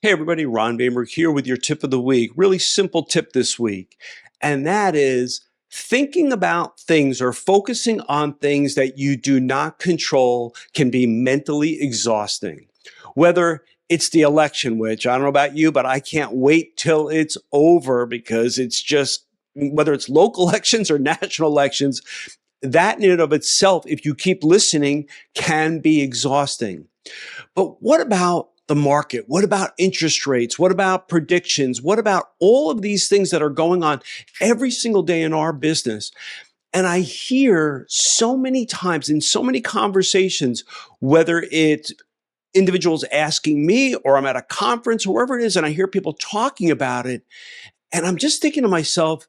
Hey everybody, Ron Bamer here with your tip of the week. Really simple tip this week. And that is thinking about things or focusing on things that you do not control can be mentally exhausting. Whether it's the election, which I don't know about you, but I can't wait till it's over because it's just, whether it's local elections or national elections, that in and of itself, if you keep listening, can be exhausting. But what about the market? What about interest rates? What about predictions? What about all of these things that are going on every single day in our business? And I hear so many times in so many conversations, whether it's individuals asking me or I'm at a conference or wherever it is, and I hear people talking about it. And I'm just thinking to myself,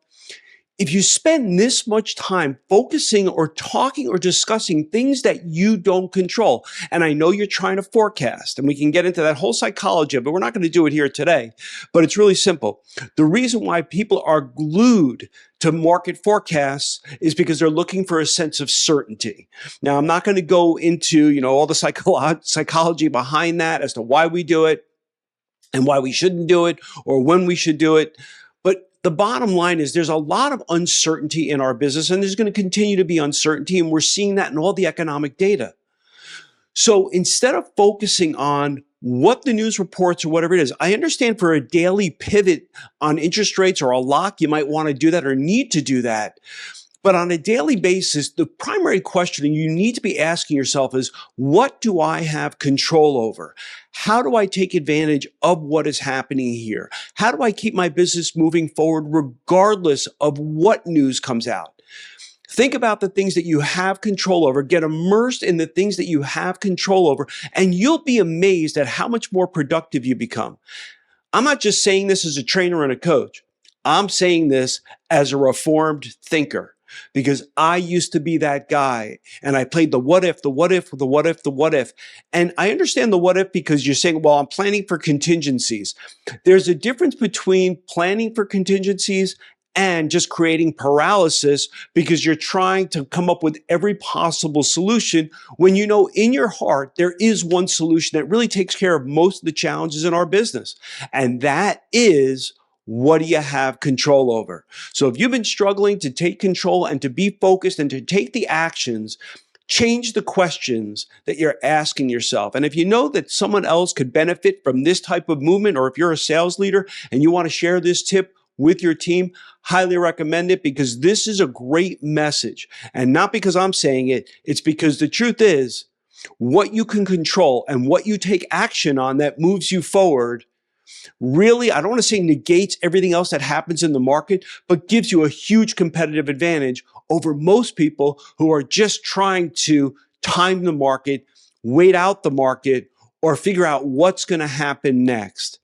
if you spend this much time focusing or talking or discussing things that you don't control, and I know you're trying to forecast, and we can get into that whole psychology, but we're not going to do it here today, but it's really simple. The reason why people are glued to market forecasts is because they're looking for a sense of certainty. Now, I'm not going to go into, all the psychology behind that as to why we do it and why we shouldn't do it or when we should do it. But the bottom line is there's a lot of uncertainty in our business, and there's going to continue to be uncertainty, and we're seeing that in all the economic data. So instead of focusing on what the news reports or whatever it is, I understand for a daily pivot on interest rates or a lock, you might want to do that or need to do that. But on a daily basis, the primary question you need to be asking yourself is, what do I have control over? How do I take advantage of what is happening here? How do I keep my business moving forward regardless of what news comes out? Think about the things that you have control over, get immersed in the things that you have control over, and you'll be amazed at how much more productive you become. I'm not just saying this as a trainer and a coach. I'm saying this as a reformed thinker. Because I used to be that guy and I played the what if, the what if, the what if, the what if. And I understand the what if because you're saying, well, I'm planning for contingencies. There's a difference between planning for contingencies and just creating paralysis because you're trying to come up with every possible solution when you know in your heart there is one solution that really takes care of most of the challenges in our business. And that is, what do you have control over? So if you've been struggling to take control and to be focused and to take the actions, change the questions that you're asking yourself. And if you know that someone else could benefit from this type of movement, or if you're a sales leader and you want to share this tip with your team, highly recommend it because this is a great message. And not because I'm saying it, it's because the truth is what you can control and what you take action on that moves you forward really, I don't want to say negates everything else that happens in the market, but gives you a huge competitive advantage over most people who are just trying to time the market, wait out the market, or figure out what's going to happen next.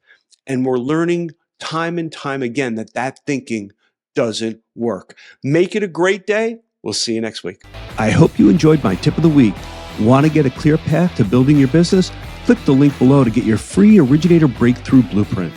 And we're learning time and time again that thinking doesn't work. Make it a great day. We'll see you next week. I hope you enjoyed my tip of the week. Want to get a clear path to building your business? Click the link below to get your free Originator Breakthrough Blueprint.